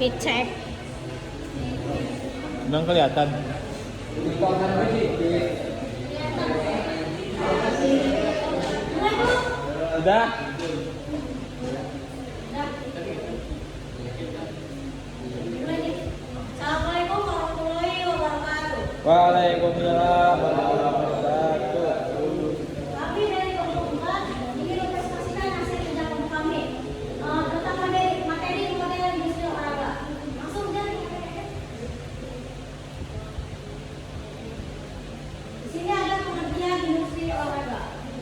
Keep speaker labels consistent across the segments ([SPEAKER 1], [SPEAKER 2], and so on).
[SPEAKER 1] Cek.
[SPEAKER 2] Memang kelihatan. Udah.
[SPEAKER 1] Assalamualaikum warahmatullahi wabarakatuh.
[SPEAKER 2] Waalaikumsalam warahmatullahi wabarakatuh.
[SPEAKER 1] Kami dari Kementerian ingin mempresentasikan hasil kerja kami tentang materi industri olahraga. Langsung dari di sini ada pengertian industri olahraga.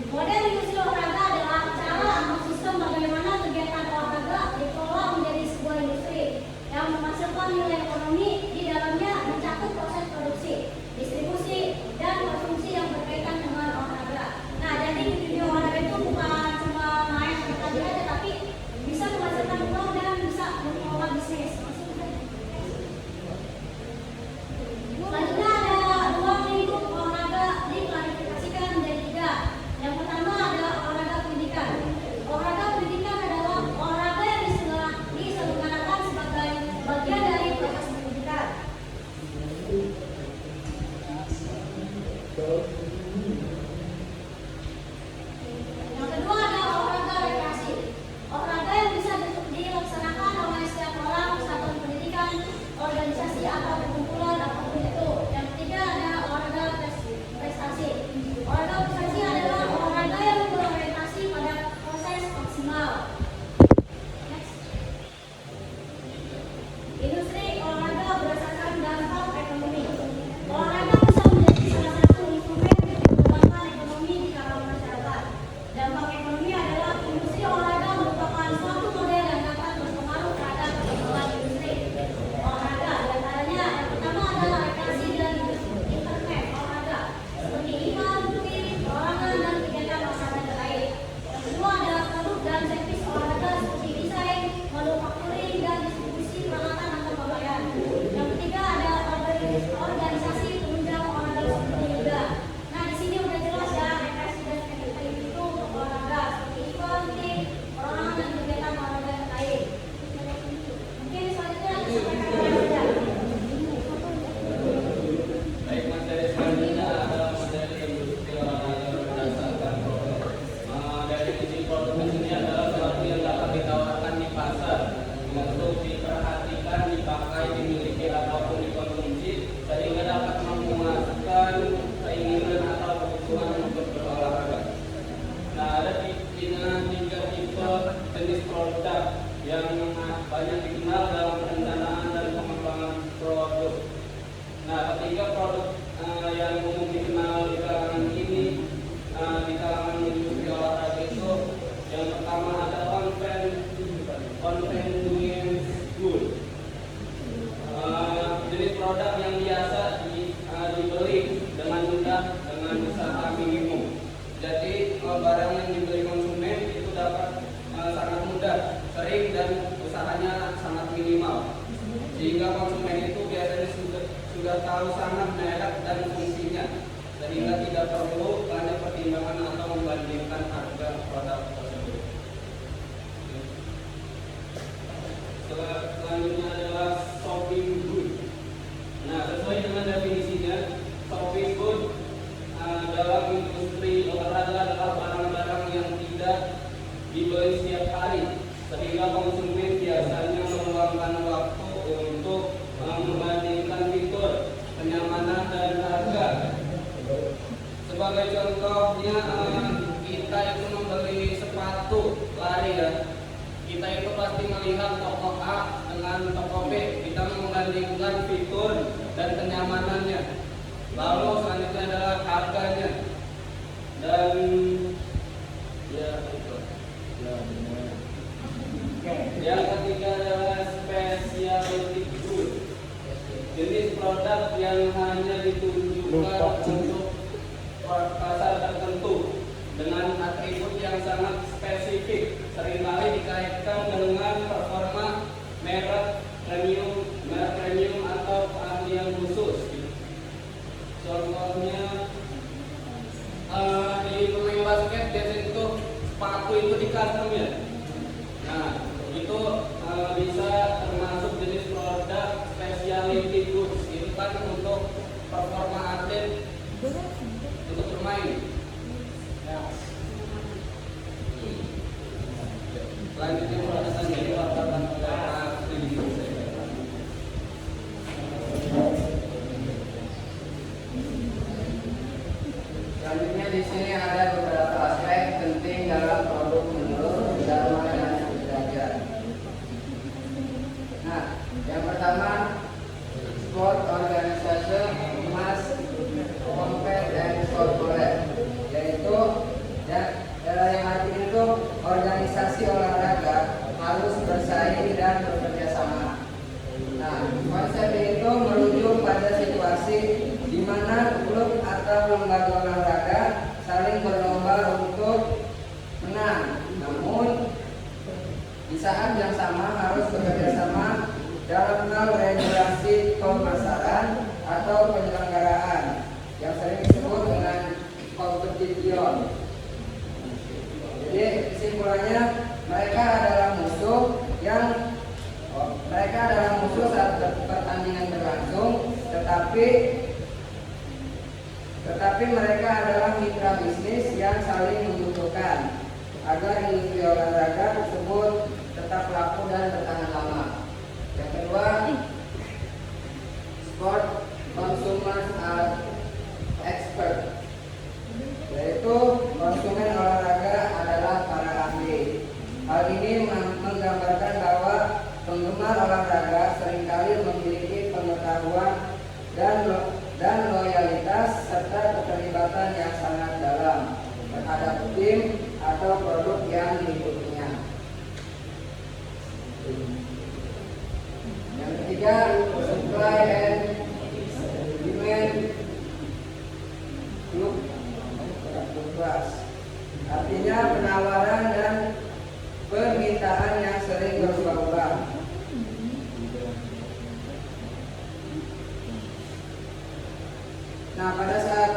[SPEAKER 1] Model industri olahraga adalah cara atau sistem bagaimana kegiatan olahraga dikelola menjadi sebuah industri yang menghasilkan nilai ekonomi di dalamnya mencakup proses produksi, distribusi, dan konsumsi yang berkaitan dengan olahraga. Nah, jadi di dunia olahraga itu bukan cuma main tadi aja, tapi bisa menghasilkan uang dan bisa mengelola bisnis. Selanjutnya ada ruang lingkup olahraga diklasifikasikan menjadi 3. Yang pertama adalah olahraga pendidikan. Olahraga pendidikan adalah olahraga yang diselenggarakan sebagai bagian dari proses pendidikan. Yang kedua adalah olahraga rekreasi. Olahraga yang bisa dilaksanakan oleh setiap orang, satuan pendidikan, organisasi atau perkumpulan apapun itu. Yang ketiga adalah olahraga prestasi. Olahraga prestasi adalah olahraga yang berorientasi pada proses maksimal. Next. Industri olahraga berdasarkan dampak ekonomi. Olahraga bisa menjadi salah satu instrumen mengembangkan ekonomi di kalangan masyarakat. Dampak ekonomi adalah industri olahraga merupakan suatu model yang dapat berpengaruh terhadap perkembangan industri olahraga. Di antaranya yang pertama adalah rekreasi dan internet olahraga seperti iklan, film, perorangan, dan kegiatan olahraga lain. Yang kedua adalah produk dan servis olahraga seperti desain, manufacturing, dan distribusi peralatan atau pakaian. Yang ketiga ada organisasi penunjang olahraga seperti yoga. Nah, di sini udah jelas ya, rekreasi dan entertainment itu untuk olahraga seperti iklan, film, perorangan, dan kegiatan olahraga lain. Mungkin selanjutnya disampaikan oleh Raja.
[SPEAKER 3] Baik, materi selanjutnya adalah materi industri olahraga berdasarkan produk. Dari sisi produk ini adalah sesuatu yang dapat ditawarkan di pasar untuk diperhatikan, dipakai, dimiliki ataupun dikonsumsi sehingga dapat memuaskan keinginan atau kebutuhan untuk berolahraga. Nah, ada tiga tipe jenis produk yang banyak dikenal dalam perencanaan dan pengembangan produk. Nah, ketiga produk yang umum dikenal di kalangan ini, di kalangan industri olahraga itu, yang pertama ada convenience good. Jenis produk yang biasa dibeli dengan mudah dengan usaha minimum. Jadi barang yang dibeli konsumen itu dapat sangat mudah, sering, dan usahanya sangat minimal. Sehingga konsumen itu biasanya sudah tahu sangat merek dan fungsinya, sehingga tidak perlu banyak pertimbangan atau membandingkan harga produk tersebut. Selanjutnya adalah shopping good. Nah, sesuai dengan definisinya, shopping good dalam industri olahraga adalah barang-barang yang tidak dibeli setiap hari, sehingga konsumen biasanya meluangkan waktu untuk membandingkan fitur, kenyamanan, dan harga. Sebagai contohnya, kita itu membeli sepatu lari ya, kita itu pasti melihat toko A dengan toko B, kita membandingkan fitur dan kenyamanannya. Lalu selanjutnya adalah harganya, dan ya itu. Yang ketiga adalah specialty good, jenis produk yang hanya ditujukan untuk pasar tertentu dengan atribut yang sangat spesifik, seringkali dikaitkan dengan performa, merek premium atau keahlian khusus. Contohnya di pemain basket biasanya itu sepatu itu di custom ya. Nah, itu bisa termasuk jenis
[SPEAKER 4] Yang pertama, sport organization must compete and corporate, yaitu yang artinya itu organisasi olahraga harus bersaing dan bekerja sama. Nah, konsep itu merujuk pada situasi di mana klub atau lembaga olahraga saling berlomba untuk menang, namun di saat yang sama harus bekerja sama dalam hal regulasi pemasaran atau penyelenggaraan yang sering disebut dengan competition. Jadi kesimpulannya mereka adalah musuh saat pertandingan berlangsung, tetapi mereka adalah mitra bisnis yang saling membutuhkan agar industri olahraga tersebut tetap laku dan bertahan lama. Yang kedua, sport consumers are expert, yaitu konsumen olahraga adalah para ahli. Hal ini menggambarkan bahwa penggemar olahraga seringkali memiliki pengetahuan dan loyalitas serta keterlibatan yang sangat dalam terhadap tim atau produk yang diikutinya. Yang ketiga, supply and demand fluktuasi, artinya penawaran dan permintaan yang sering berubah-ubah. Nah, pada saat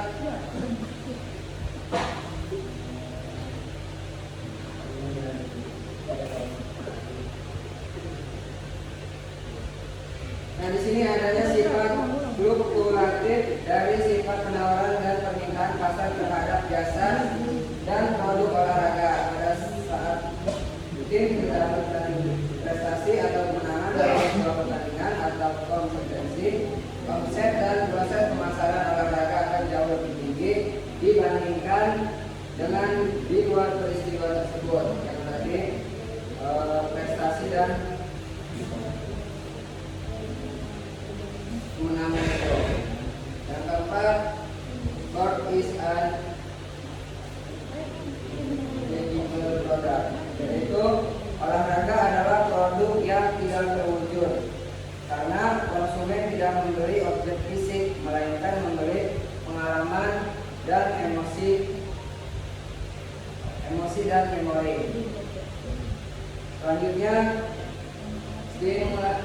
[SPEAKER 4] di sini adanya sifat fluktuatif dari sifat penawaran dan permintaan pasar terhadap jasa dan produk olahraga. Pada saat tim mendapatkan prestasi atau kemenangan dalam sebuah pertandingan atau kompetisi, konsep dan proses pemasaran olahraga akan jauh lebih tinggi dibandingkan dengan di luar peristiwa tersebut, yang tadi prestasi dan kemenangan itu. Yang keempat, sport is an tangible product, yaitu olahraga adalah produk yang tidak terwujud karena konsumen tidak membeli objek fisik, melainkan membeli pengalaman dan emosi dan memori. Selanjutnya, stimulus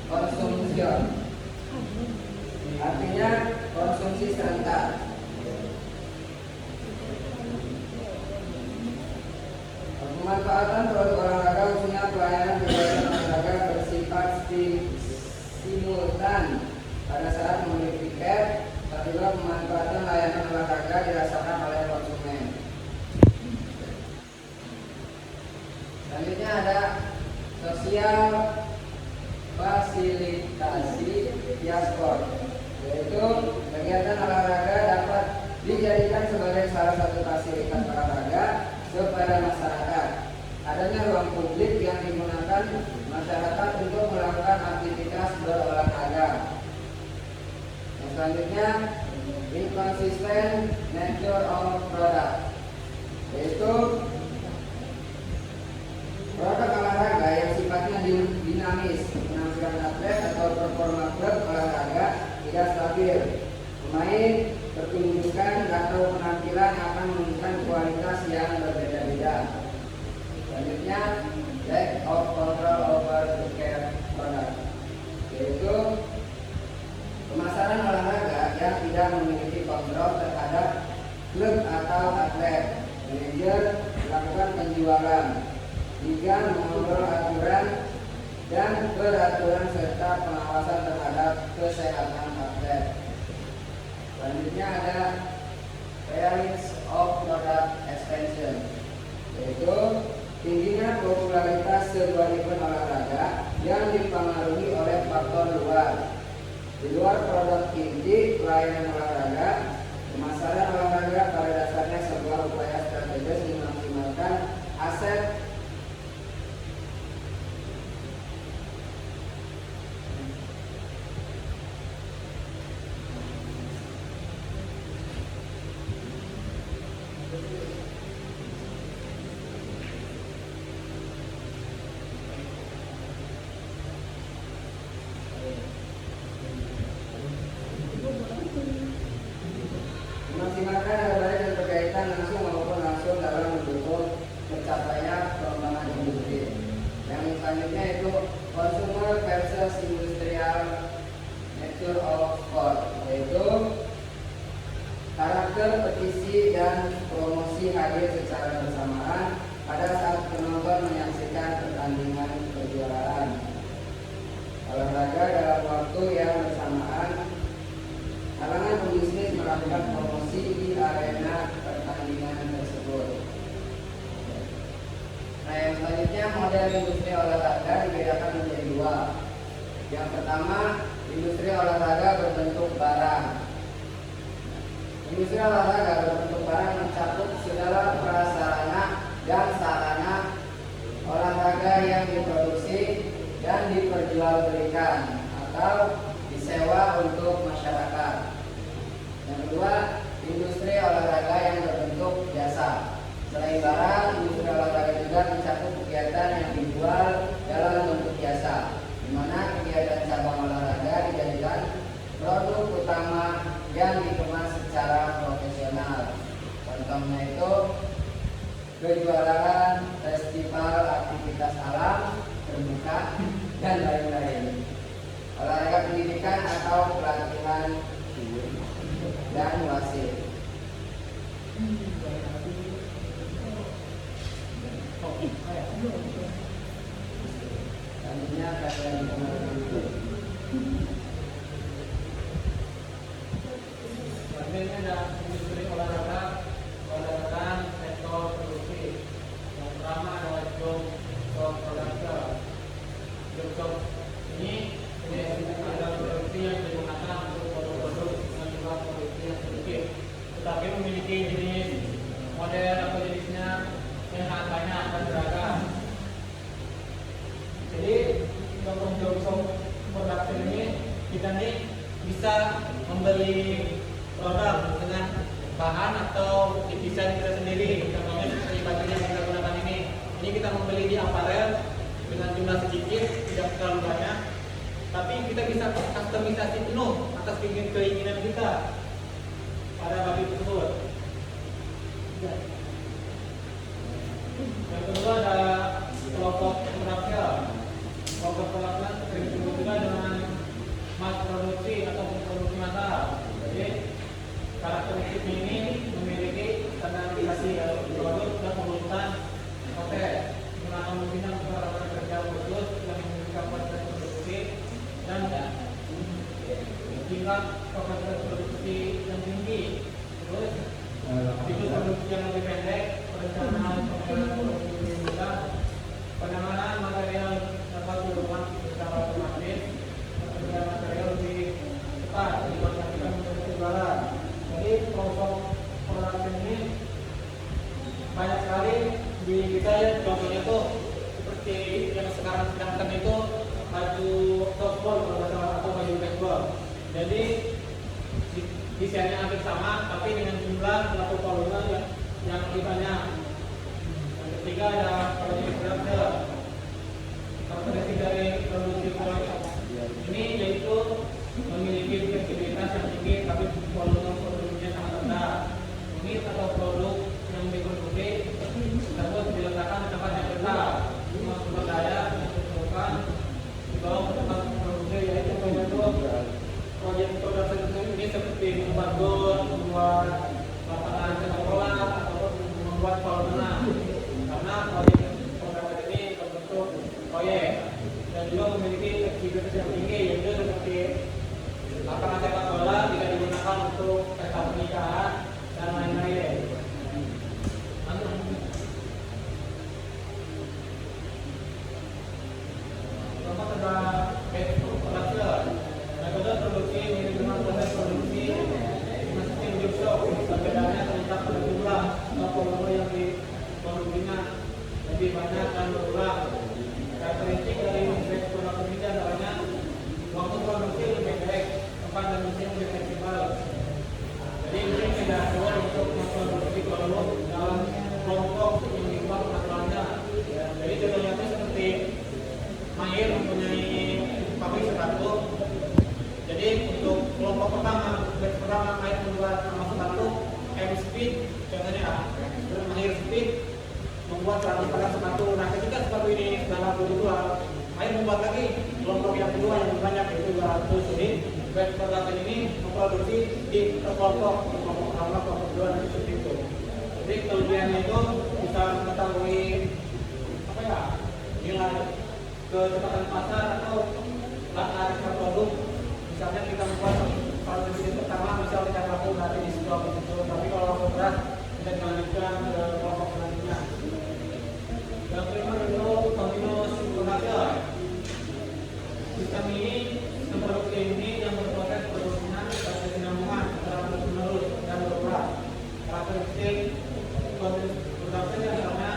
[SPEAKER 4] konsumsi, artinya konsumsi serentak. Pemanfaatan produk olahraga khususnya pelayanan kegiatan olahraga bersifat simultan pada saat membeli tiket, tapi juga pemanfaatan layanan olahraga dirasakan oleh konsumen. Selanjutnya ada sosial fasilitasi via sport, yaitu kegiatan olahraga dapat dijadikan sebagai salah satu fasilitas olahraga kepada masyarakat. Adanya ruang publik yang digunakan masyarakat untuk melakukan aktivitas berolahraga. Yang selanjutnya, inconsistent nature of product, yaitu produk olahraga yang sifatnya dinamis, penampilan atlet atau performa klub olahraga tidak stabil. Pemain pertunjukan atau penampilan akan menunjukkan kualitas yang berbeda-beda. Selanjutnya, lack of control over the care product, yaitu pemasaran olahraga yang tidak memiliki kontrol terhadap klub atau atlet. Manajer melakukan penjualan, liga mengontrol aturan dan peraturan serta pengawasan terhadap kesehatan atlet. Selanjutnya ada feelings of product expansion, yaitu tingginya popularitas sebuah event olahraga yang dipengaruhi oleh faktor luar. Di luar produk inti pelayanan olahraga, pemasaran olahraga pada dasarnya sebuah upaya strategis memaksimalkan aset yaitu consumer versus industrial nature of sport, yaitu karakter petisi dan promosi hadir secara bersamaan pada saat penonton menyaksikan pertandingan kejuaraan olahraga dalam waktu yang bersamaan. Kalangan pebisnis melakukan promosi di arena pertandingan tersebut. Nah, yang selanjutnya model industri olahraga dibedakan menjadi dua. Yang pertama, industri olahraga berbentuk barang. Industri olahraga berbentuk barang mencakup segala prasarana dan sarana olahraga yang diproduksi dan diperjualbelikan atau disewa untuk masyarakat. Yang kedua, industri olahraga yang berbentuk jasa. Selain barang, industri olahraga juga mencakup kegiatan yang dijual dalam bentuk jasa, di mana kegiatan cabang olahraga dijadikan produk utama yang dikemas secara profesional. Contohnya itu kejuaraan, festival, aktivitas alam, terbuka, dan lain-lain. Olahraga pendidikan atau pelatihan dan wasit. Selanjutnya kajian dulu.
[SPEAKER 3] Selanjutnya ada industri olahraga berdasarkan sektor produksi. Yang pertama adalah job production. Job ini adalah produksi yang digunakan untuk produk-produk dengan jumlah produksi yang sedikit, tetapi memiliki jenis model atau jenisnya yang sangat banyak dan beragam. Jadi contoh job production ini kita nih bisa membeli produk dengan bahan atau desain kita sendiri. Contohnya seperti baju yang kita gunakan ini kita membeli di aparel dengan jumlah sedikit, tidak terlalu banyak, tapi kita bisa customisasi penuh atas keinginan kita pada baju tersebut. Yang kedua ada kelompok production. Kelompok production sering disebut juga dengan mass produksi atau produksi massal. Jadi karakteristik ini memiliki standarisasi produk dan pengurusan proses, menggunakan kemungkinan para kerja khusus yang memiliki kapasitas produksi dan tingkat kapasitas produksi yang tinggi. Terus siklus produksi yang lebih pendek, perencanaan pengelolaan produksi lebih mudah, penanganan material dapat dilakukan secara otomatis, pengelolaan material lebih cepat dibandingkan produksi barang. Jadi kelompok production ini banyak sekali di kita ya, contohnya tuh seperti yang sekarang sedang tren itu baju softball atau baju baseball. Jadi desainnya hampir sama, tapi dengan jumlah atau volume yang lebih banyak. Yang ketiga ada produksi production. Karakteristik dari produksi production ini yaitu memiliki fleksibilitas yang tinggi, tapi volume produksinya sangat rendah. Unit atau produk yang diproduksi tersebut diletakkan di tempat yang tetap, sumber daya yang diperlukan dibawa ke tempat produksi, yaitu proyek produksi ini seperti membuat gol, membuat lapangan sepak bola, atau membuat kolam renang. Karena proyek produksi ini berbentuk proyek dan juga memiliki fleksibilitas yang tinggi, yaitu seperti lapangan sepak bola tidak digunakan untuk pesta pernikahan dan lain-lain. Keempat ada batch production. Metode produksi mirip dengan proses produksi mesin job shop. Perbedaannya terletak pada jumlah atau volume yang diproduksinya lebih banyak dan berulang. Karakteristik dari batch production ini antaranya waktu produksi lebih pendek, tempat dan mesin lebih fleksibel. Jadi ini tidak perlu untuk memproduksi produk dalam kelompok yang dibuat peraturannya. Jadi contohnya itu seperti Mahir mempunyai pabrik sepatu. Jadi untuk kelompok pertama Mahir membuat nama sepatu M Speed, contohnya Mahir Speed membuat 100 sepatu. Nah ketika sepatu ini sudah laku dijual,
[SPEAKER 5] Air membuat lagi kelompok yang kedua yang lebih banyak yaitu 200 unit. Dan peralatan ini memproduksi di kelompok pertama, kelompok kedua dan seperti itu. Jadi kelebihannya itu bisa mengetahui apa ya nilai kecepatan pasar atau langkah produk. Misalnya kita membuat satu unit pertama misal kita laku berarti di sebuah itu, tapi kalau laku berat kita dilanjutkan ke kelompok selanjutnya. Yang kelima itu continuous production. Sistem ini, sistem produksi ini yang berproses produksinya pada kesinambungan antara terus menerus dan berulang. Karakteristik continuous production yang misalnya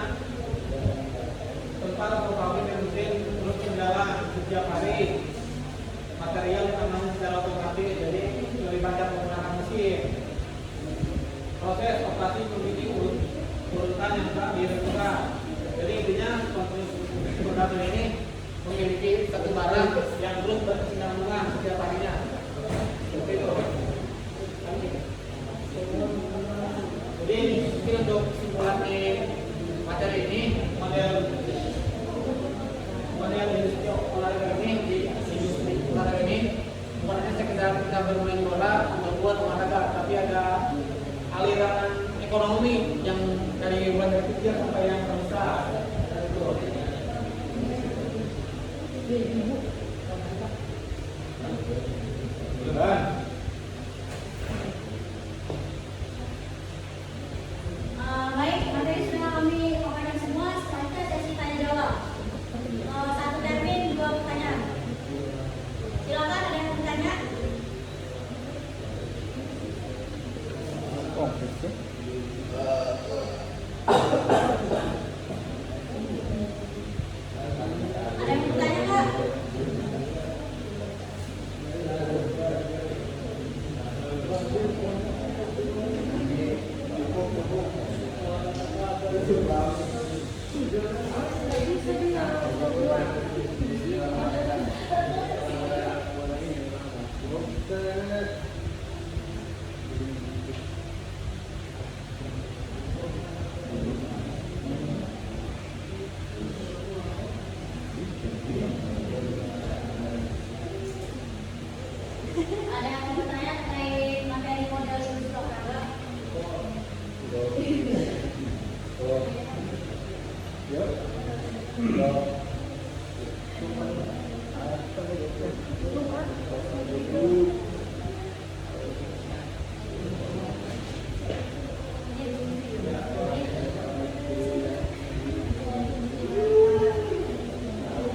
[SPEAKER 5] tempat atau pabrik yang mesin terus berjalan setiap hari. Material ditanam secara otomatis, jadi lebih banyak menggunakan mesin. Proses operasi memiliki urutan yang telah ditentukan. Jadi intinya continuous production ini memiliki satu barang yang terus berkesinambungan setiap harinya. Seperti itu. Jadi mungkin untuk kesimpulan di materi ini, model industri olahraga ini di industri olahraga ini bukan hanya sekedar kita bermain bola atau buat olahraga, tapi ada aliran ekonomi yang dari mulai kecil sampai yang besar. Itu.